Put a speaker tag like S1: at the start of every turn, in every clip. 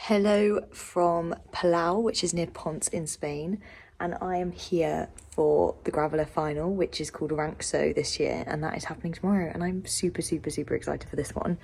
S1: Hello from Palau, which is near Ponce in Spain, and I am here for the Graveler final, which is called Ranxo this year, and that is happening tomorrow, and I'm super excited for this one.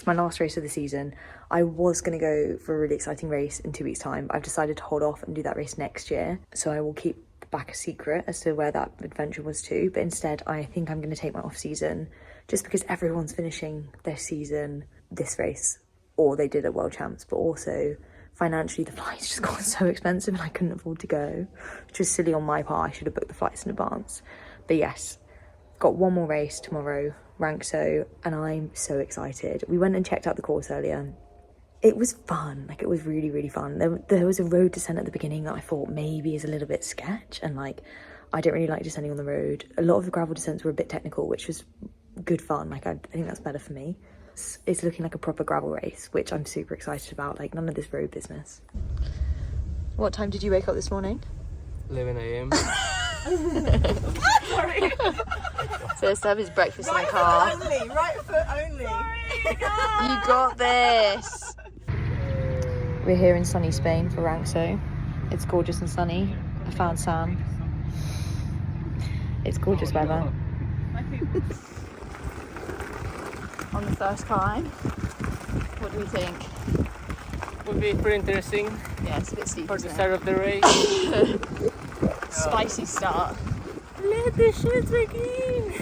S1: My last race of the season. I was going to go for a really exciting race in 2 weeks' time, but I've decided to hold off and do that race next year, so I will keep back a secret as to where that adventure was to, but instead I think I'm going to take my off season just because everyone's finishing their season this race, or they did at World Champs, but also financially the flights just got so expensive and I couldn't afford to go, which was silly on my part. I should have booked the flights in advance. But yes, got one more race tomorrow, Ranxo, and I'm so excited. We went and checked out the course earlier. It was fun, like it was really fun. There was a road descent at the beginning that I thought maybe is a little bit sketch, and like I don't really like descending on the road. A lot of the gravel descents were a bit technical, which was good fun. Like I think that's better for me. It's looking like a proper gravel race, which I'm super excited about, like none of this road business. What time did you wake up this morning?
S2: 11 a.m.
S1: Sorry. So let's have his breakfast in the car.
S3: Right foot only.
S1: You got this. We're here in sunny Spain for Ranxo. It's gorgeous and sunny. I found Sam. It's gorgeous weather. On the first climb, what do we think?
S2: Would be pretty interesting.
S1: Yeah, it's a bit steep
S2: for the start of the race.
S1: Spicy start.
S3: Let the shit begin.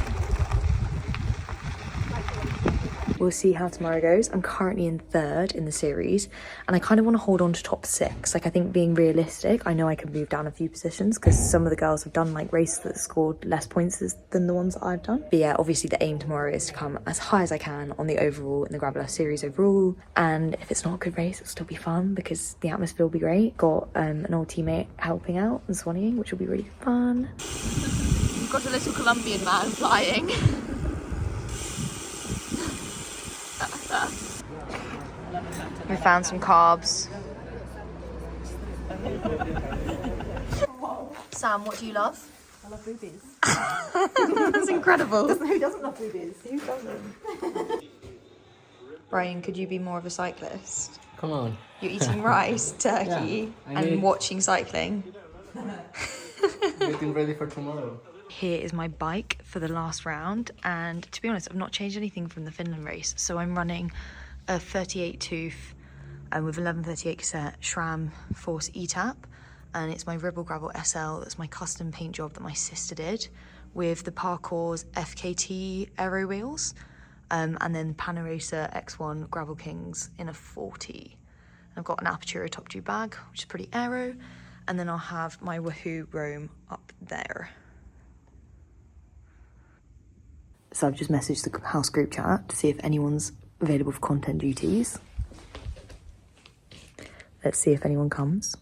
S1: We'll see how tomorrow goes. I'm currently in third in the series, and I kind of want to hold on to top 6. Like I think being realistic, I know I can move down a few positions because some of the girls have done like races that scored less points than the ones that I've done. But yeah, obviously the aim tomorrow is to come as high as I can on the overall, in the Graveler series overall. And if it's not a good race, it'll still be fun because the atmosphere will be great. Got an old teammate helping out and swannying, which will be really fun. We've got a little Colombian man flying. We found some carbs. Sam, what do you love?
S3: I love boobies.
S1: That's incredible.
S3: Who doesn't love boobies? Who doesn't?
S1: Brian, could you be more of a cyclist?
S2: Come on.
S1: You're eating rice, turkey, and watching cycling.
S2: Getting ready for tomorrow.
S1: Here is my bike for the last round, and to be honest, I've not changed anything from the Finland race. So I'm running a 38 tooth and with 1138 cassette SRAM Force E-Tap, and it's my Rebel Gravel SL. That's my custom paint job that my sister did with the Parkour's FKT aero wheels, and then Panaracer X1 Gravel Kings in a 40. I've got an Apertura top tube bag, which is pretty aero, and then I'll have my Wahoo Roam up there. So I've just messaged the house group chat to see if anyone's available for content duties. Let's see if anyone comes.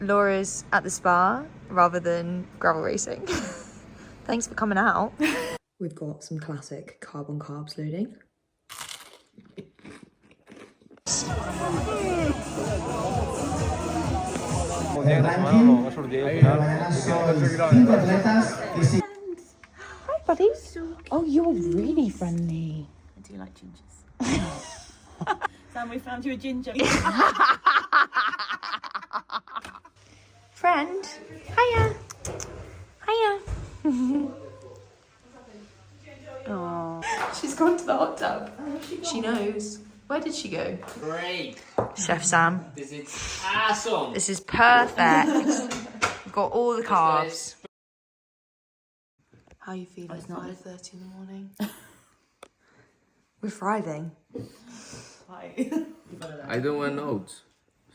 S1: Laura's at the spa rather than gravel racing. Thanks for coming out. We've got some classic carb on carbs loading. Hi, buddies. Oh, you're really friendly.
S3: I do like gingers. Sam, we found you a ginger.
S1: Friend. Hiya. Hiya. Oh, she's gone to the hot tub. She knows. Where did she go?
S2: Great.
S1: Chef Sam.
S2: This is awesome.
S1: This is perfect. We've got all the carbs. How are you feeling at 5:30 in the morning? We're thriving.
S2: I don't want oats.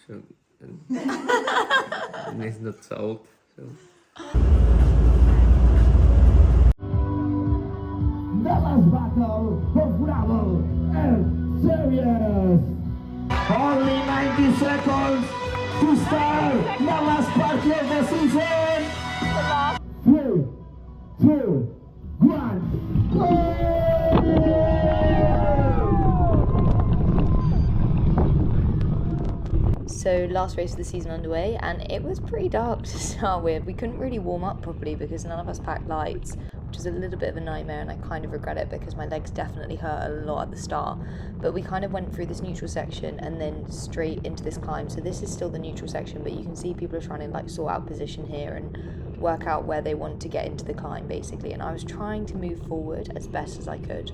S2: So, and it's not salt. So.
S4: The last battle for Gravel and Series. Only 90 seconds to start the last part of the season. 3, 2, 1, go!
S1: So last race of the season underway, and it was pretty dark to start with. We couldn't really warm up properly because none of us packed lights, which is a little bit of a nightmare, and I kind of regret it because my legs definitely hurt a lot at the start. But we kind of went through this neutral section and then straight into this climb. So this is still the neutral section, but you can see people are trying to like sort out position here and work out where they want to get into the climb basically. And I was trying to move forward as best as I could.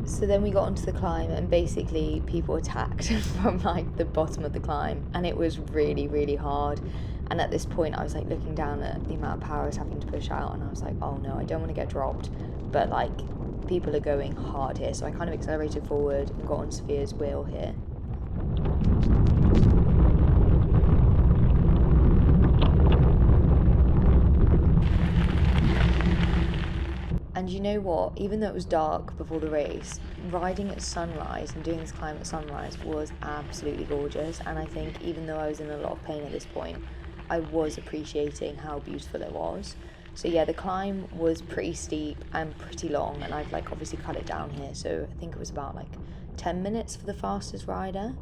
S1: So then we got onto the climb and basically people attacked from like the bottom of the climb, and it was really, really hard. And at this point I was like looking down at the amount of power I was having to push out, and I was like, oh no, I don't want to get dropped, but like people are going hard here. So I kind of accelerated forward and got on Sophia's wheel here. And you know what, even though it was dark before the race, riding at sunrise and doing this climb at sunrise was absolutely gorgeous. And I think even though I was in a lot of pain at this point, I was appreciating how beautiful it was. So yeah, the climb was pretty steep and pretty long, and I've like obviously cut it down here. So I think it was about like 10 minutes for the fastest rider.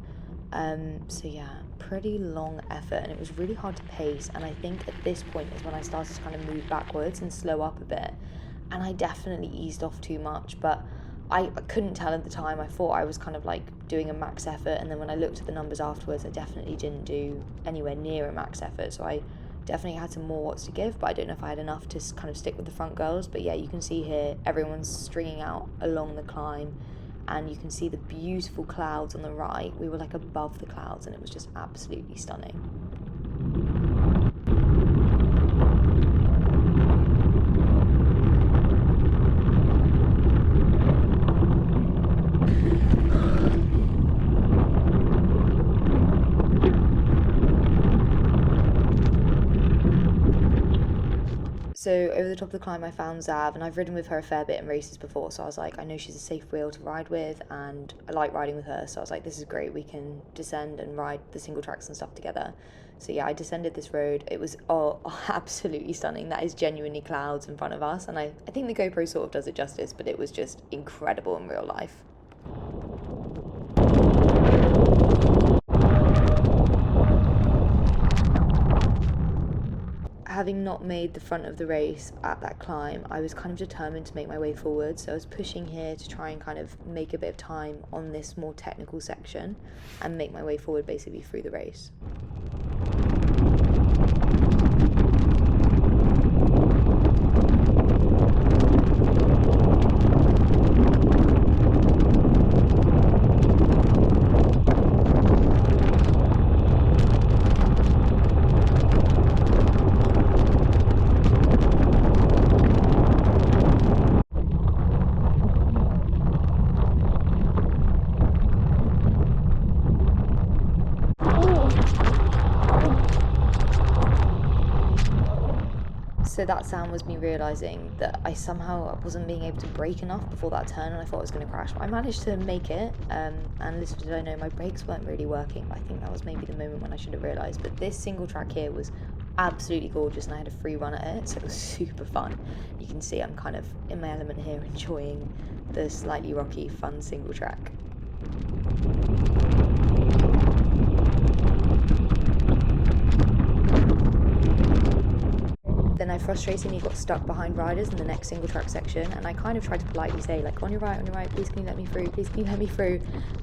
S1: So yeah, pretty long effort, and it was really hard to pace. And I think at this point is when I started to kind of move backwards and slow up a bit. And I definitely eased off too much, but I couldn't tell at the time. I thought I was kind of like doing a max effort, and then when I looked at the numbers afterwards, I definitely didn't do anywhere near a max effort. So I definitely had some more watts to give, but I don't know if I had enough to kind of stick with the front girls. But yeah, you can see here everyone's stringing out along the climb, and you can see the beautiful clouds on the right. We were like above the clouds, and it was just absolutely stunning. So over the top of the climb I found Zav, and I've ridden with her a fair bit in races before, so I was like, I know she's a safe wheel to ride with, and I like riding with her, so I was like, this is great, we can descend and ride the single tracks and stuff together. So yeah, I descended this road. It was absolutely stunning. That is genuinely clouds in front of us, and I think the GoPro sort of does it justice, but it was just incredible in real life. Having not made the front of the race at that climb, I was kind of determined to make my way forward. So I was pushing here to try and kind of make a bit of time on this more technical section and make my way forward basically through the race. So that sound was me realising that I somehow wasn't being able to brake enough before that turn, and I thought I was going to crash. But I managed to make it, and little did I know, my brakes weren't really working. But I think that was maybe the moment when I should have realised. But this single track here was absolutely gorgeous, and I had a free run at it, so it was super fun. You can see I'm kind of in my element here, enjoying the slightly rocky, fun single track. Then I frustratingly got stuck behind riders in the next single track section, and I kind of tried to politely say like, on your right, please can you let me through, please can you let me through,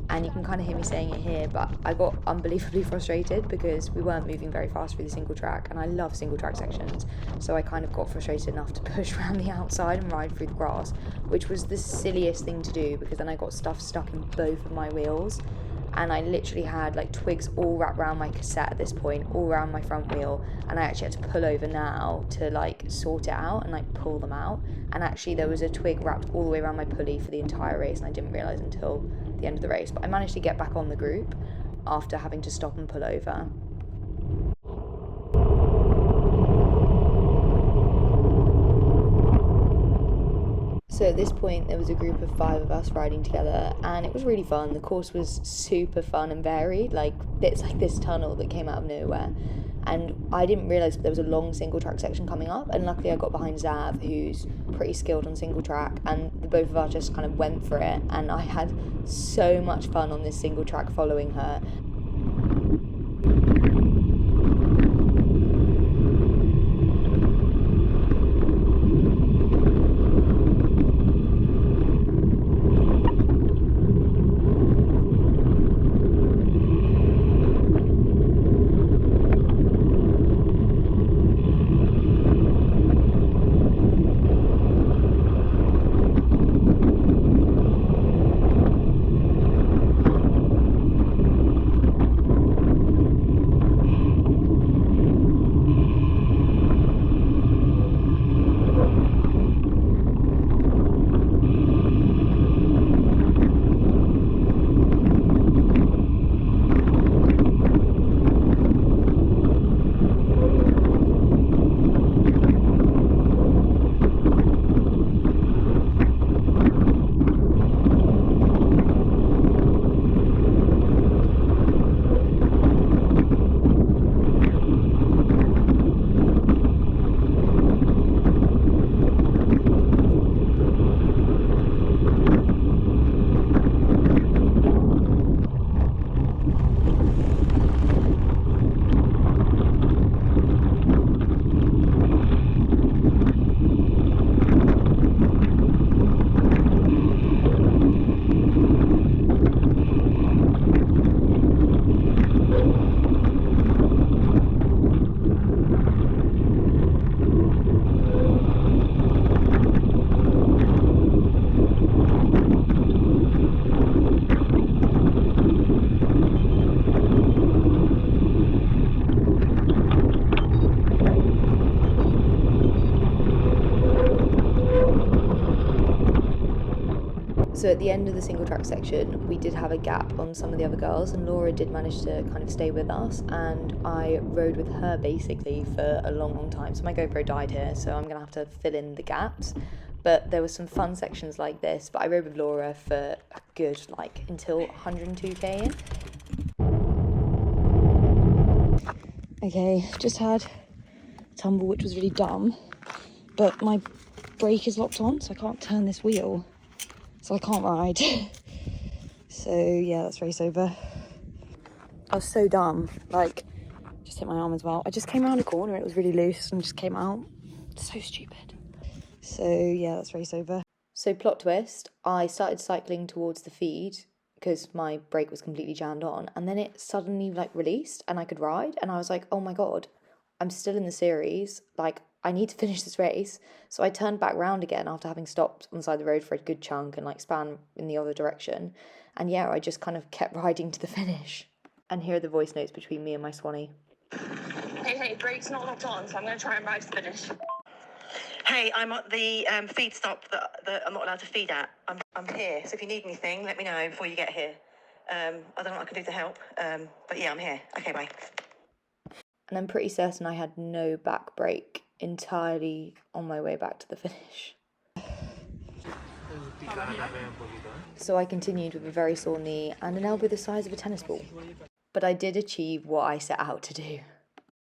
S1: and you can kind of hear me saying it here, but I got unbelievably frustrated because we weren't moving very fast through the single track, and I love single track sections, so I kind of got frustrated enough to push around the outside and ride through the grass, which was the silliest thing to do because then I got stuff stuck in both of my wheels. And I literally had like twigs all wrapped around my cassette at this point, all around my front wheel, and I actually had to pull over now to like sort it out and like pull them out. And actually there was a twig wrapped all the way around my pulley for the entire race, and I didn't realise until the end of the race. But I managed to get back on the group after having to stop and pull over. So at this point there was a group of 5 of us riding together, and it was really fun. The course was super fun and varied, like bits like this tunnel that came out of nowhere, and I didn't realise there was a long single track section coming up, and luckily I got behind Zav, who's pretty skilled on single track, and the both of us just kind of went for it, and I had so much fun on this single track following her. So at the end of the single track section, we did have a gap on some of the other girls, and Laura did manage to kind of stay with us, and I rode with her basically for a long time. So my GoPro died here, so I'm gonna have to fill in the gaps. But there were some fun sections like this, but I rode with Laura for a good, like, until 102k in. Okay, just had a tumble, which was really dumb, but my brake is locked on, so I can't turn this wheel. So I can't ride. So yeah, that's race over. I was so dumb, like, just hit my arm as well. I just came around a corner, it was really loose and just came out. So stupid. So yeah, that's race over. So plot twist, I started cycling towards the feed because my brake was completely jammed on, and then it suddenly like released and I could ride, and I was like, oh my god, I'm still in the series, like I need to finish this race. So I turned back round again after having stopped on the side of the road for a good chunk and like span in the other direction. And yeah, I just kind of kept riding to the finish. And here are the voice notes between me and my Swanee.
S5: Hey, brake's not locked on, so I'm going to try and ride to the finish.
S6: Hey, I'm at the feed stop that I'm not allowed to feed at. I'm here, so if you need anything, let me know before you get here. I don't know what I can do to help, but yeah, I'm here. Okay, bye.
S1: And I'm pretty certain I had no back brake entirely on my way back to the finish. So I continued with a very sore knee and an elbow the size of a tennis ball. But I did achieve what I set out to do.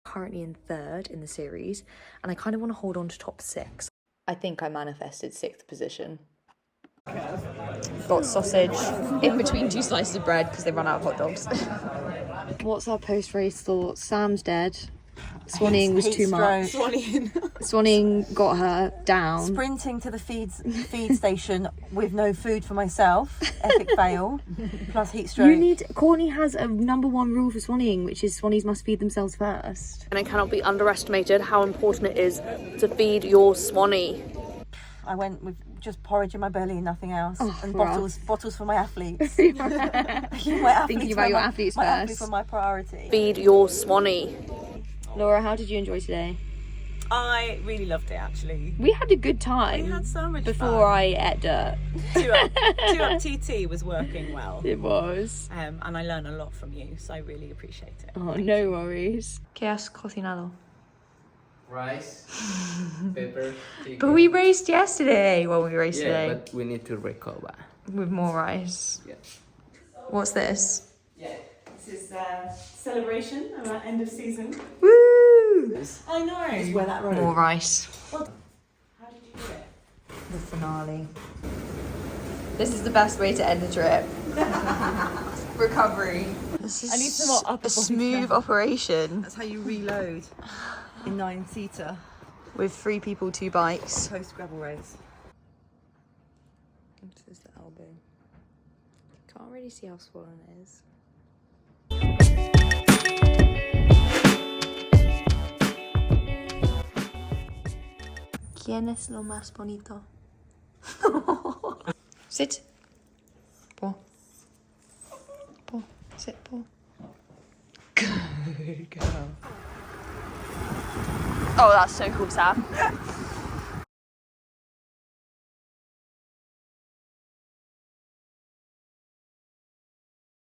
S1: Currently in 3rd in the series, and I kind of want to hold on to top 6. I think I manifested 6th position. Got sausage in between 2 slices of bread because they run out of hot dogs. What's our post-race thoughts? Sam's dead. Swanning was too much. Swanning got her down.
S3: Sprinting to the feed station with no food for myself. Epic fail. Plus heat stroke.
S1: Courtney has a #1 rule for Swanning, which is Swannies must feed themselves first.
S5: And it cannot be underestimated how important it is to feed your Swanee.
S3: I went with just porridge in my belly and nothing else. And bottles for my athletes.
S1: Thinking about your athletes
S3: my
S1: first.
S3: athletes were my priority.
S5: Feed your Swanee.
S1: Laura, how did you enjoy today?
S7: I really loved it, actually.
S1: We had a good time.
S7: We had so much
S1: before
S7: fun.
S1: I ate dirt.
S7: 2up TT was working well.
S1: It was.
S7: And I learned a lot from you, so I really appreciate it.
S1: Oh, no worries. ¿Qué has cocinado?
S2: rice, pepper, chicken.
S1: But we raced yesterday. Well, we raced
S2: Yeah,
S1: today
S2: but we need to recover.
S1: with more rice.
S2: Yeah.
S1: What's this?
S7: Yeah. This is a celebration of our end of season.
S1: Woo!
S7: I know.
S3: Is where that road.
S1: More rice.
S7: How did you do it?
S1: The finale. This is the best way to end the trip. Recovery. This is
S3: I need some more upper
S1: a
S3: body
S1: smooth
S3: strength.
S1: operation
S3: That's how you reload in 9-seater
S1: with 3 people, 2 bikes.
S3: post gravel race.
S1: This is the elbow. Can't really see how swollen it is. ¿Quién es lo más bonito? Sit. Paw. Paw. Sit, paw. Good girl. Oh, that's so cool, Sam.